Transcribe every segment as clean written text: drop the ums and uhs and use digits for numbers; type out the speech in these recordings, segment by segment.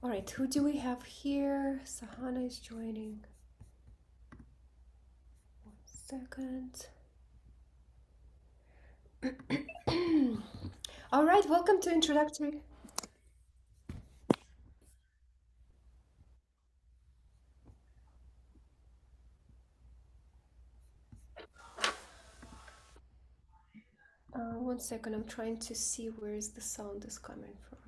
All right, who do we have here? Sahana is joining. 1 second. All right, welcome to Introductory. One second, I'm trying to see where is the sound is coming from.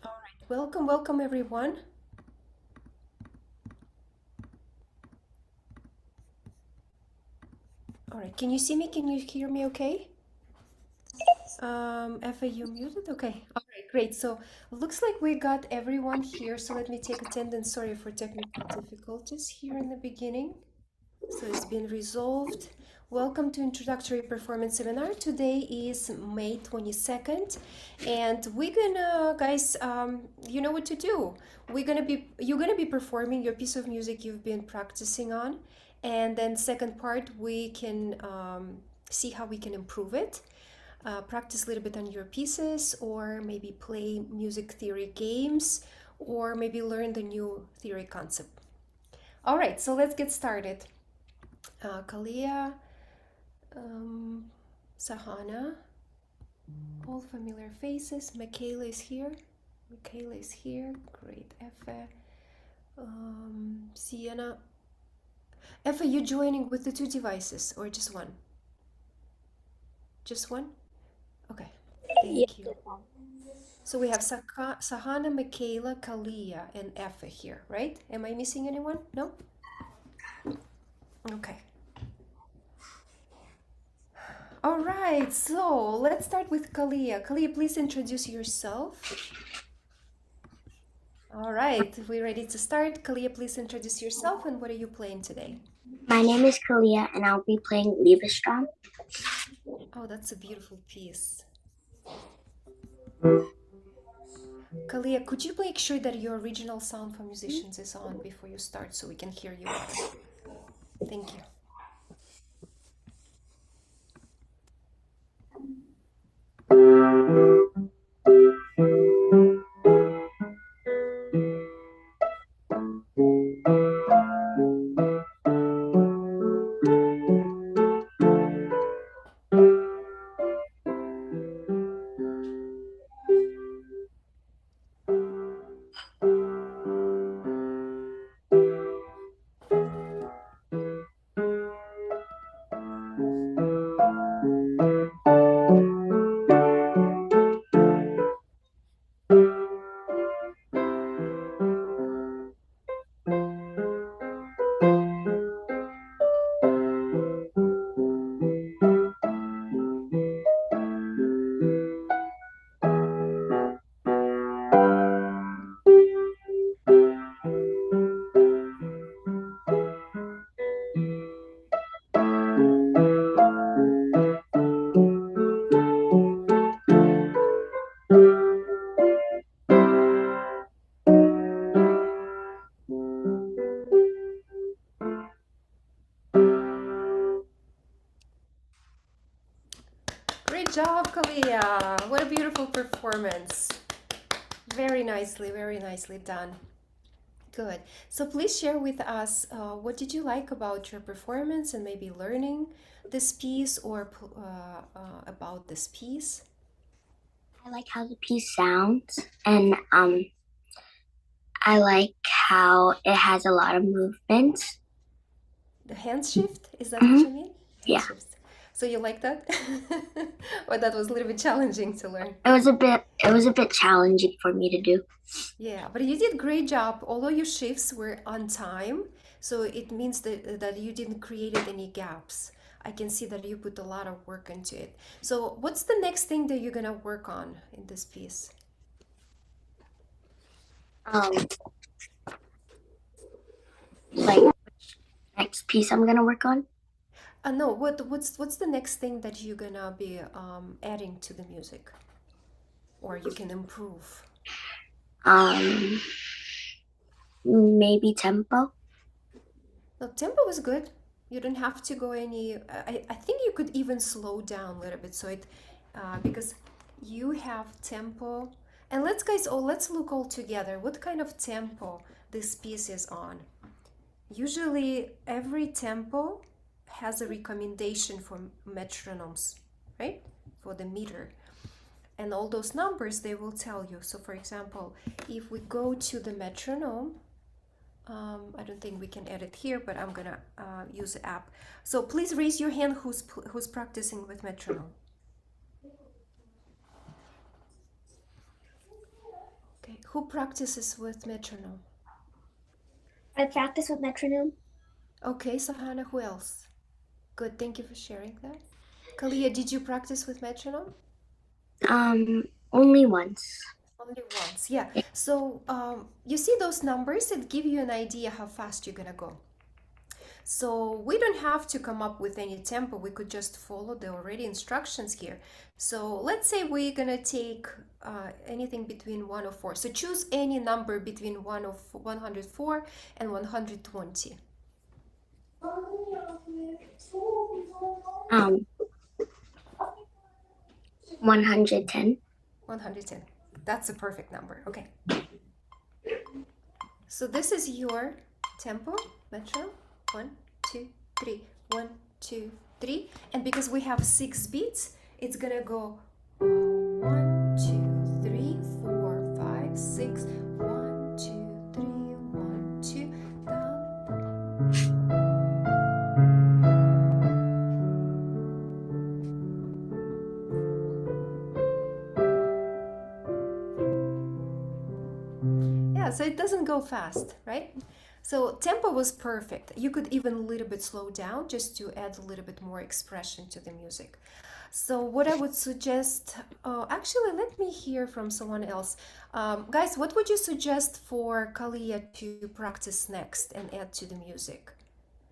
All right, welcome everyone. All right, can you see me? Can you hear me okay? Effa, you muted? Okay. All right, great. So looks like we got everyone here. So let me take attendance. Sorry for technical difficulties here in the beginning. So it's been resolved. Welcome to Introductory Performance Seminar. Today is May 22nd, and we're gonna, guys, you know what to do. You're gonna be performing your piece of music you've been practicing on, and then second part, we can see how we can improve it. Practice a little bit on your pieces, or maybe play music theory games, or maybe learn the new theory concept. All right, so let's get started. Kalia, um, Sahana, all familiar faces. Michaela is here. Michaela is here. Great. Effa. Sienna. Effa, you joining with the two devices or just one? Just one? Okay. Thank you. So we have Sahana, Michaela, Kalia, and Effa here, right? Am I missing anyone? No? Okay. All right, so let's start with Kalia. Kalia, please introduce yourself. All right, we're ready to start. Kalia, please introduce yourself and what are you playing today? My name is Kalia and I'll be playing Liebestrom. Oh, that's a beautiful piece. Kalia, could you make sure that your original sound for musicians is on before you start so we can hear you better? Thank you. Kalia. What a beautiful performance. Very nicely done. Good. So please share with us what did you like about your performance and maybe learning this piece or about this piece. I like how the piece sounds, and I like how it has a lot of movements. The hand shift, is that what Hmm. you mean? Hand Yeah, shifts. So you like that? Or that was a little bit challenging to learn? it was a bit challenging for me to do. Yeah, but you did great job. Although your shifts were on time, so it means that you didn't create any gaps. I can see that you put a lot of work into it. So what's the next thing that you're gonna work on in this piece? Um, like next piece I'm gonna work on. No, what's the next thing that you're gonna be adding to the music, or you can improve? Um, maybe tempo. The tempo was good. You don't have to go any. I think you could even slow down a little bit so it, because you have tempo. And let's look all together. What kind of tempo this piece is on? Usually, every tempo has a recommendation for metronomes, right? For the meter. And all those numbers they will tell you. So, for example, if we go to the metronome, I don't think we can edit here, but I'm gonna use the app. So please raise your hand who's practicing with metronome. Okay, who practices with metronome? I practice with metronome. Okay, Sahana, who else? Good, thank you for sharing that. Kalia, did you practice with metronome? Only once. Only once, yeah. So you see those numbers, it give you an idea how fast you're gonna go. So we don't have to come up with any tempo. We could just follow the already instructions here. So let's say we're gonna take anything between 104. So choose any number between 104 and 120. Um, 110. 110. That's a perfect number. Okay. So this is your tempo, metro. 1, 2, 3. 1, 2, 3. And because we have 6 beats, it's gonna go 1, 2, 3, 4, 5, 6. 1, 2, 3, 1, 2. Down. Yeah, so it doesn't go fast, right? So tempo was perfect. You could even a little bit slow down just to add a little bit more expression to the music. So what I would suggest, actually, let me hear from someone else. Guys, what would you suggest for Kalia to practice next and add to the music?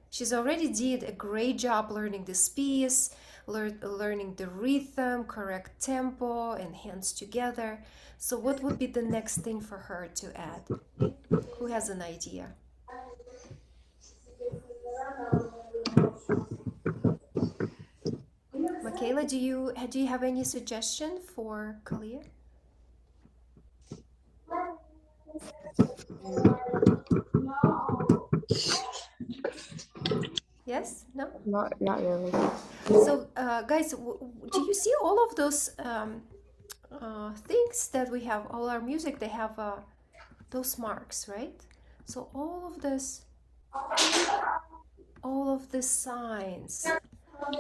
She's already did a great job learning this piece, learning the rhythm, correct tempo, and hands together. So what would be the next thing for her to add? Who has an idea? Michaela, do you have any suggestion for Kalia? Yes? No? Not really. So, guys, do you see all of those things that we have? All our music, they have those marks, right? So all of the signs,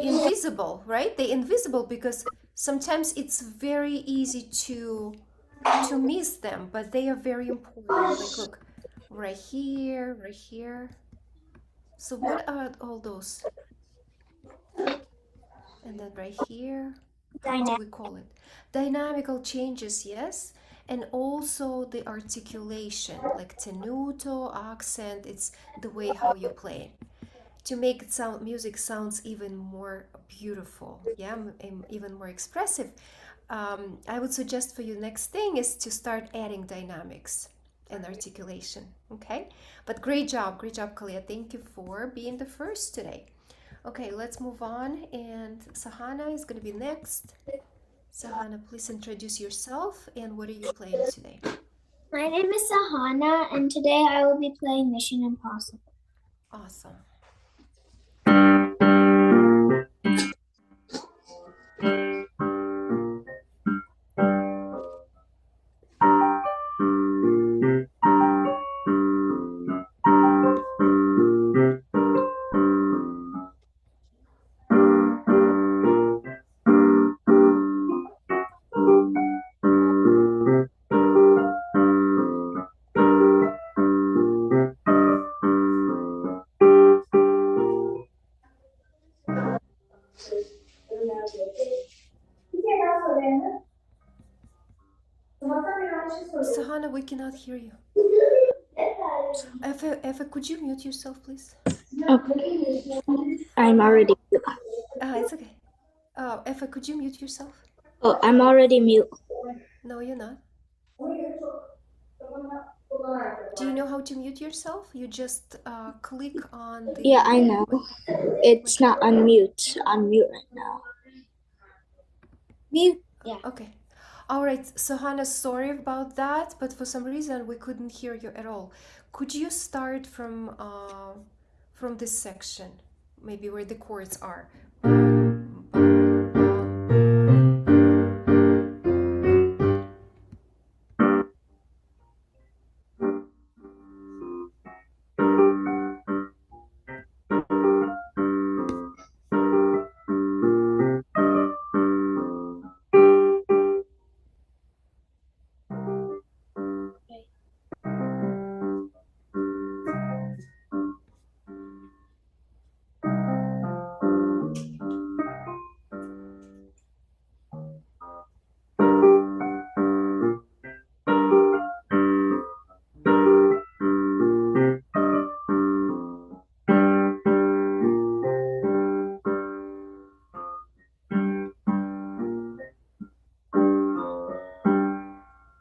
invisible, right? They invisible because sometimes it's very easy to miss them, but they are very important. Like, look, right here, right here. So what are all those? And then right here, how do Dynamic. we call it? Dynamical changes, yes. And also the articulation, like tenuto, accent, it's the way how you play to make it sound music sounds even more beautiful, yeah, even more expressive. I would suggest for you next thing is to start adding dynamics and articulation. Okay, but great job, Kalia. Thank you for being the first today. Okay, let's move on. And Sahana is going to be next. Sahana, please introduce yourself and what are you playing today? My name is Sahana, and today I will be playing Mission Impossible. Awesome. Sahana, we cannot hear you. Efa, could you mute yourself, please? Okay. I'm Uh, already mute. it's okay. Efa, could you mute yourself? Oh, I'm already mute. No, you're not. Do you know how to mute yourself? You just click on Yeah, the I know. what? It's not unmute. Unmute right now. Mute. Yeah. Okay. All right, Sahana, sorry about that, but for some reason we couldn't hear you at all. Could you start from this section, maybe where the chords are? Bum, bum, bum, bum, bum, bum.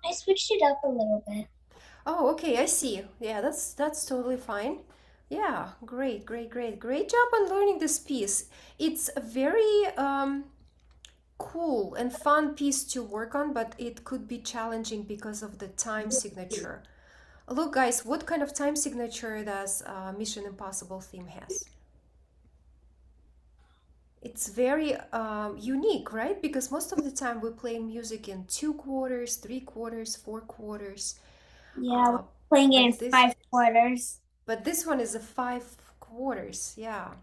I switched it up a little bit. Oh, okay, I see. Yeah, that's totally fine. Yeah, great, great, great. Great job on learning this piece. It's a very cool and fun piece to work on, but it could be challenging because of the time signature. Look, guys, what kind of time signature does Mission Impossible theme has? It's very unique, right? Because most of the time we're playing music in 2/4, 3/4, 4/4. Yeah, we're Uh, playing it in but this 5/4. but this one is a 5/4. Yeah.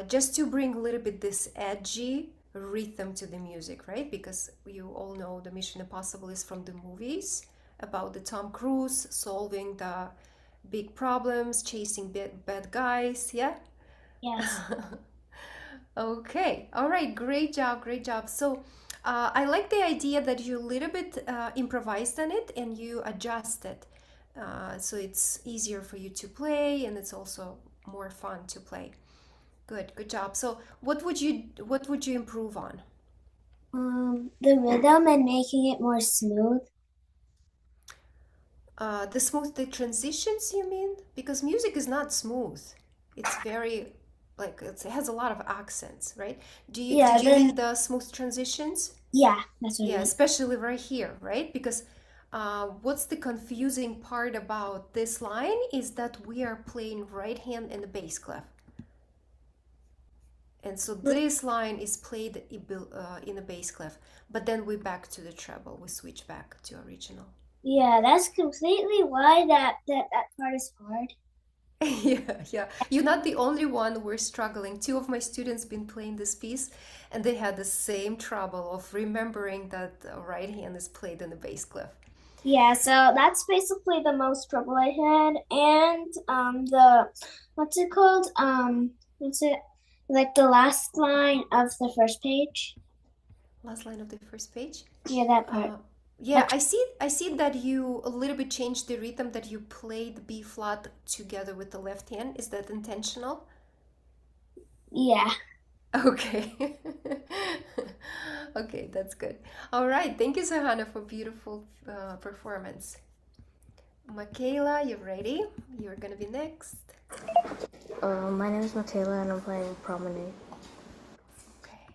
Just to bring a little bit this edgy rhythm to the music, right? Because you all know the Mission Impossible is from the movies about the Tom Cruise solving the big problems, chasing bad guys. Yeah. Yes. Okay. All right. Great job. Great job. So, I like the idea that you a little bit improvised on it and you adjusted, so it's easier for you to play and it's also more fun to play. Good, good job. So, what would you improve on? The rhythm and making it more smooth. The smooth the transitions, you mean? Because music is not smooth. It's very it has a lot of accents, right? Yeah, Did you then mean the smooth transitions? yeah, that's what I Yeah, meant. especially right here, right? Because what's the confusing part about this line is that we are playing right hand in the bass clef. And so this line is played in a bass clef, but then we back to the treble. We switch back to original. Yeah, that's completely why that part is hard. Yeah, yeah. You're not the only one. We're struggling. Two of my students been playing this piece, and they had the same trouble of remembering that the right hand is played in the bass clef. Yeah, so that's basically the most trouble I had. And the what's it called? What's it like the last line of the first page? Last line of the first page. Yeah, that part. Uh, yeah, Like I see that you a little bit changed the rhythm that you played B flat together with the left hand. Is that intentional? yeah. Okay. Okay, that's good. All right, thank you, Sahana, for beautiful performance. Michaela, you ready? You're gonna be next. My name is Michaela and I'm playing Promenade. Okay.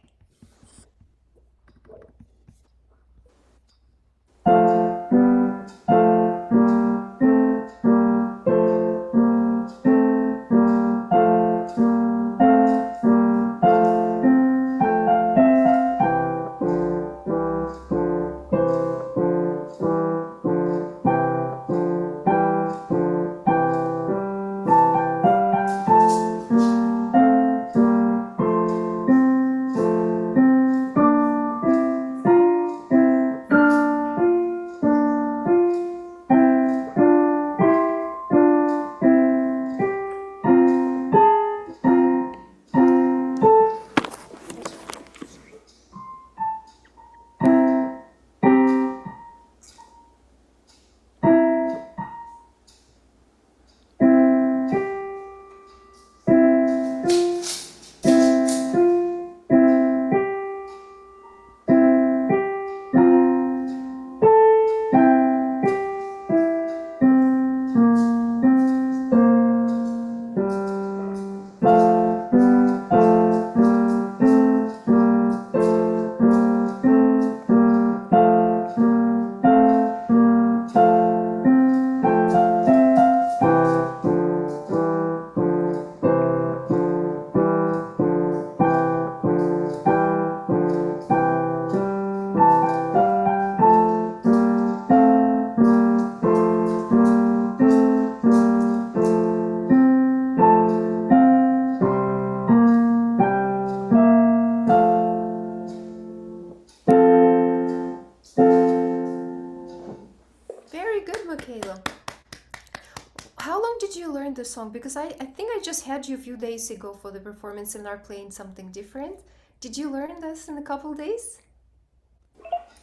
How long did you learn the song? Because I think I just had you a few days ago for the performance and are playing something different. Did you learn this in a couple days?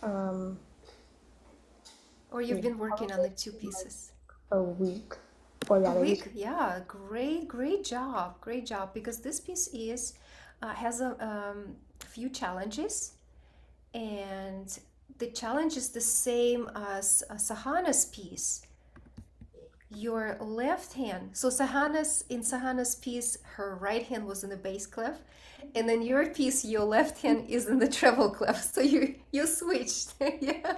Um, Or you've been working on the two pieces? a week or A rather week? Yeah, great job, great job. Because this piece is has a few challenges, and the challenge is the same as Sahana's piece. Your left hand. So Sahana's piece, her right hand was in the bass clef, and then your piece, your left hand is in the treble clef. So you switched, yeah.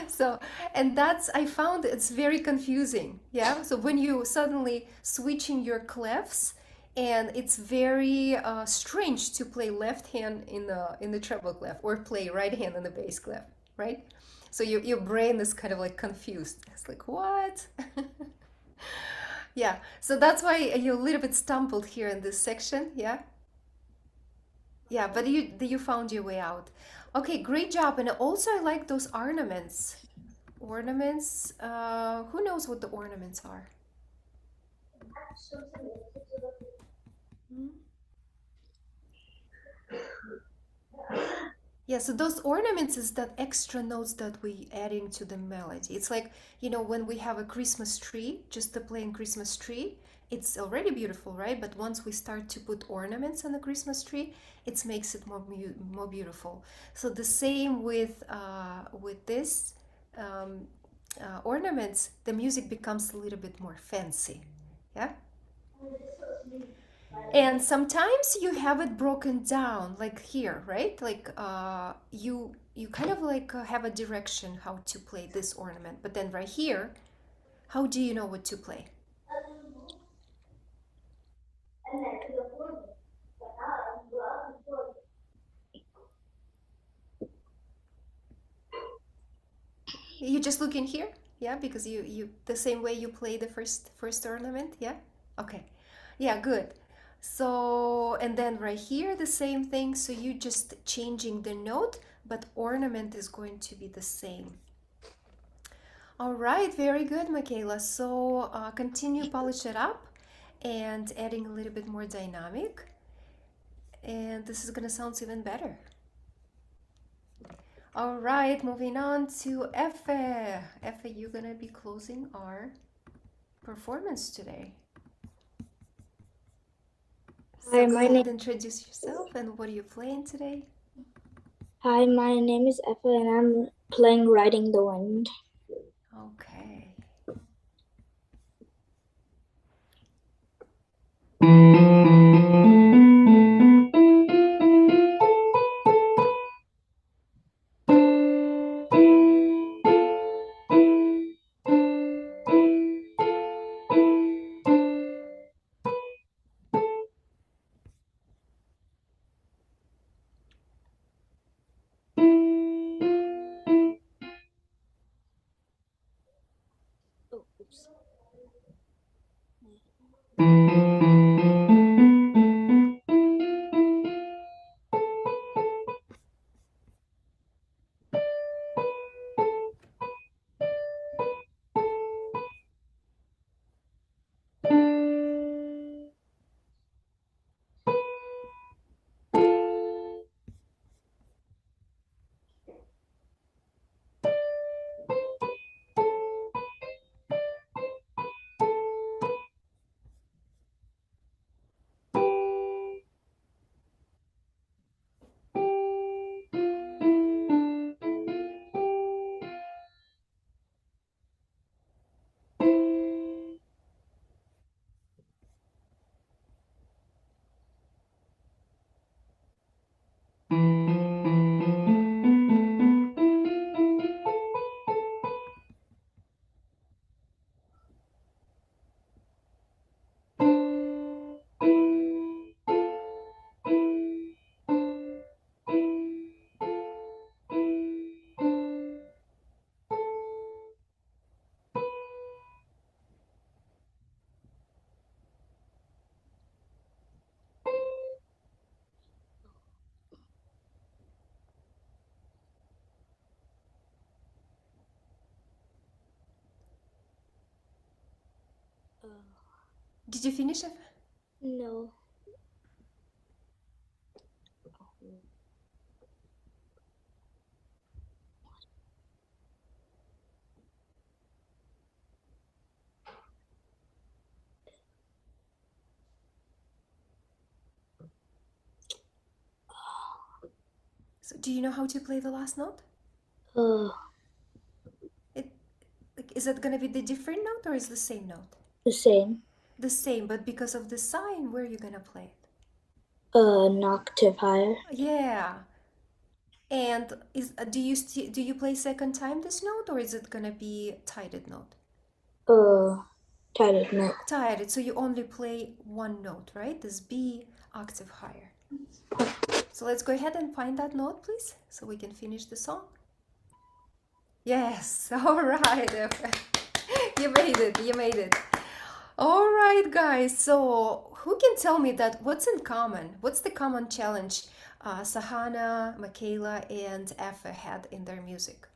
So, and that's I found it's very confusing, yeah. So when you suddenly switching your clefs, and it's very strange to play left hand in the treble clef or play right hand in the bass clef, right? So your brain is kind of like confused. It's like, what? Yeah, so that's why you a little bit stumbled here in this section. Yeah, yeah, but you found your way out. Okay, great job. And also I like those ornaments. Ornaments. Who knows what the ornaments are? Hmm? Yeah, so those ornaments is that extra notes that we adding to the melody. It's like, when we have a Christmas tree, just the plain Christmas tree, it's already beautiful, right? But once we start to put ornaments on the Christmas tree, it makes it more beautiful. So the same with this ornaments, the music becomes a little bit more fancy. Yeah. And sometimes you have it broken down, like here, right? Like you kind of like have a direction how to play this ornament, but then right here, how do you know what to play? You just look in here, yeah, because you the same way you play the first ornament, yeah. Okay, yeah, good. So and then right here the same thing. So you just changing the note, but ornament is going to be the same. All right, very good, Michaela. So continue polish it up and adding a little bit more dynamic. And this is gonna sound even better. All right, moving on to Efe. Efe, you're gonna be closing our performance today. So Hi, go my ahead name. and introduce yourself and what are you playing today? Hi, my name is Effa, and I'm playing "Riding the Wind." Okay. Oh, oops. Did you finish it? No. So do you know how to play the last note? Uh, It like, is it gonna be the different note or is the same note? the same. The same, but because of the sign, where are you gonna play it? An octave higher. Yeah. And is do you play second time this note or is it gonna be tided note? Tided note. Tided, so you only play one note, right? This B octave higher. So let's go ahead and find that note, please, so we can finish the song. Yes, all right. You made it, you made it. All right, guys. So who can tell me that what's in common? What's the common challenge Sahana, Michaela, and Effa had in their music?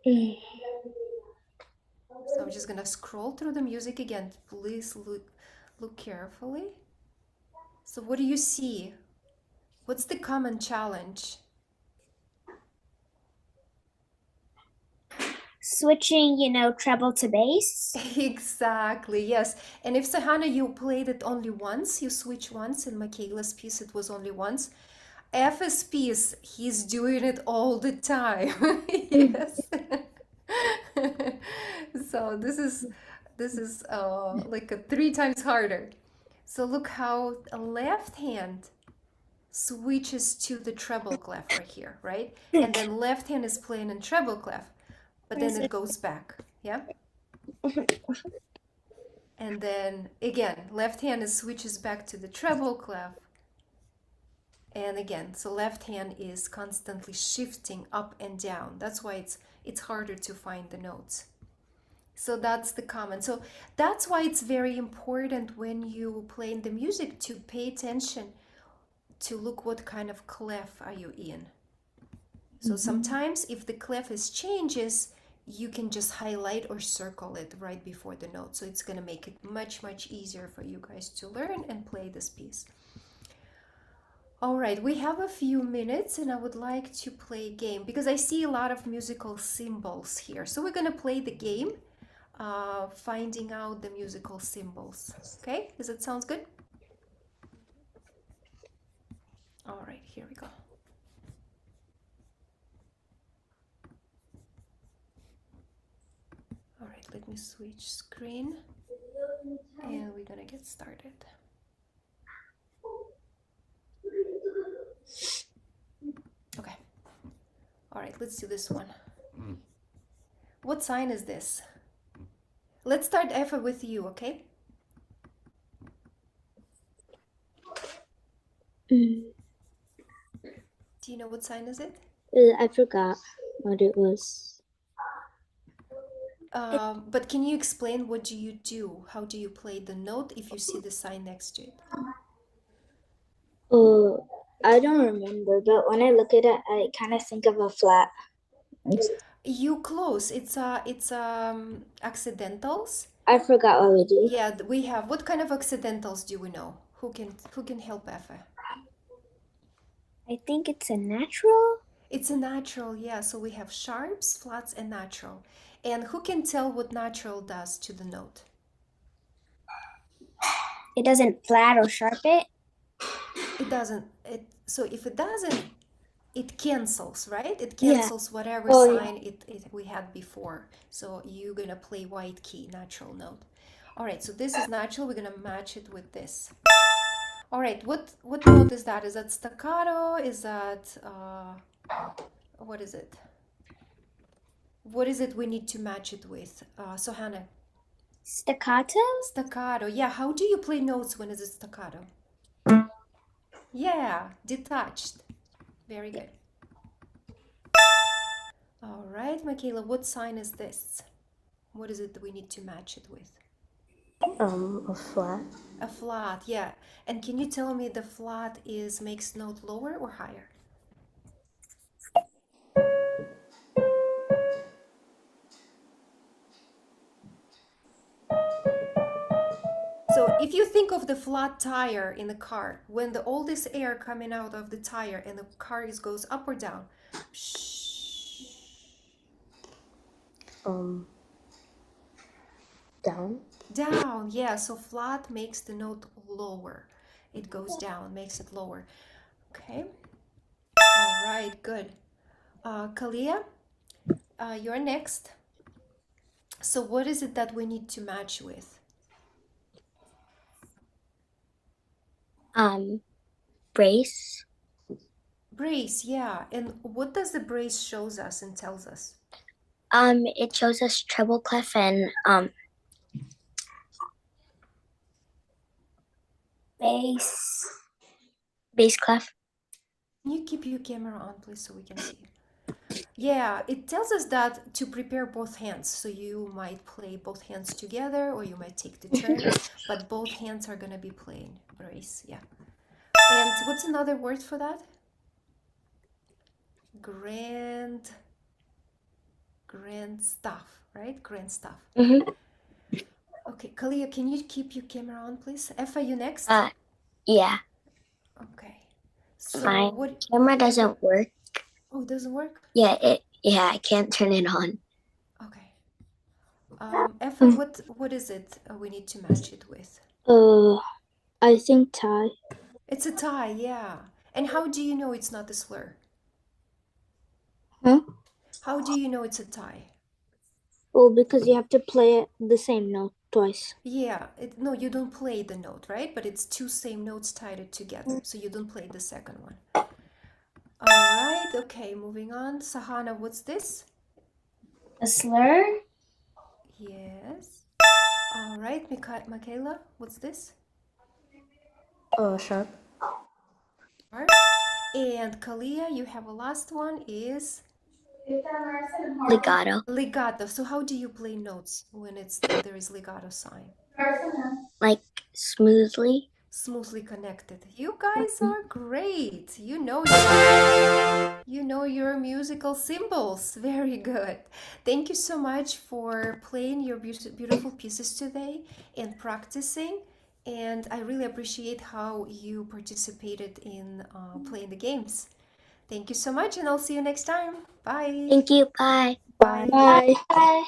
Mm. So I'm just gonna scroll through the music again. Please look carefully. So what do you see? What's the common challenge? Switching, treble to bass. Exactly, yes. And if Sahana, you played it only once, you switch once, in Michaela's piece it was only once. F's piece, he's doing it all the time. Yes. So this is like a 3 times harder. So look how a left hand switches to the treble clef right here, right? And then left hand is playing in treble clef, but then it goes back, yeah? And then again, left hand is switches back to the treble clef. And again, so left hand is constantly shifting up and down. That's why it's harder to find the notes. So that's the common. So that's why it's very important when you play in the music to pay attention to look what kind of clef are you in. So sometimes if the clef is changes, you can just highlight or circle it right before the note. So it's going to make it much, much easier for you guys to learn and play this piece. All right, we have a few minutes and I would like to play a game because I see a lot of musical symbols here. So we're going to play the game, finding out the musical symbols. Okay, does it sound good? All right, here we go. All right, let me switch screen and we're gonna get started. Okay. All right, let's do this one. What sign is this? Let's start Effa with you, okay? Mm. Do you know what sign is it? I forgot what it was. But can you explain what do you do? How do you play the note if you see the sign next to it? Oh, I don't remember, but when I look at it, I kind of think of a flat. You close. It's accidentals. I forgot what we do. Yeah, we have. What kind of accidentals do we know? Who can help Effa? I think it's a natural. It's a natural, yeah. So we have sharps, flats, and natural. And who can tell what natural does to the note? It doesn't flat or sharp it. It doesn't. So if it doesn't, it cancels, right? It Yeah. cancels whatever Oh, yeah. sign it we had before. So you're gonna play white key, natural note. All right, so this is natural. We're gonna match it with this. All right, what note is that? Is that staccato? Is that what is it? What is it we need to match it with? So Hannah, Staccato. staccato. Yeah, how do you play notes when is it staccato? Yeah, detached. Very good. All right, Michaela, what sign is this? What is it that we need to match it with? A flat. A flat, yeah. And can you tell me the flat makes note lower or higher? If you think of the flat tire in the car, when all this air coming out of the tire and the car goes up or down? Down. Down, yeah. So flat makes the note lower. It goes down, makes it lower. Okay. All right, good. Kalia, you're next. So what is it that we need to match with? Brace. Brace, yeah. And what does the brace shows us and tells us? It shows us treble clef and bass clef. Can you keep your camera on, please, so we can see? Yeah, it tells us that to prepare both hands. So you might play both hands together or you might take the turn, but both hands are gonna be playing brace, yeah. And what's another word for that? Grand staff, right? Grand staff. Okay, Kalia, can you keep your camera on, please? Effa, you next? Yeah. Okay. So My what camera doesn't work. Oh, it doesn't work? Yeah, I can't turn it on. Okay. Effa, what is it we need to match it with? I think tie. It's a tie, yeah. And how do you know it's not a slur? Huh? How do you know it's a tie? Well, because you have to play the same note twice. Yeah, no, you don't play the note, right? But it's two same notes tied together, so you don't play the second one. All right, okay, moving on. Sahana, what's this? A slur? Yes. All right, Michaela, what's this? Sharp. Sharp. And Kalia, you have a last one is Legato. legato. So how do you play notes when there is legato sign? Like smoothly. Smoothly connected. You guys are great. You know your musical symbols. Very good. Thank you so much for playing your beautiful pieces today and practicing. And I really appreciate how you participated in playing the games. Thank you so much, and I'll see you next time. Bye. Thank you. Bye. Bye. Bye. Bye.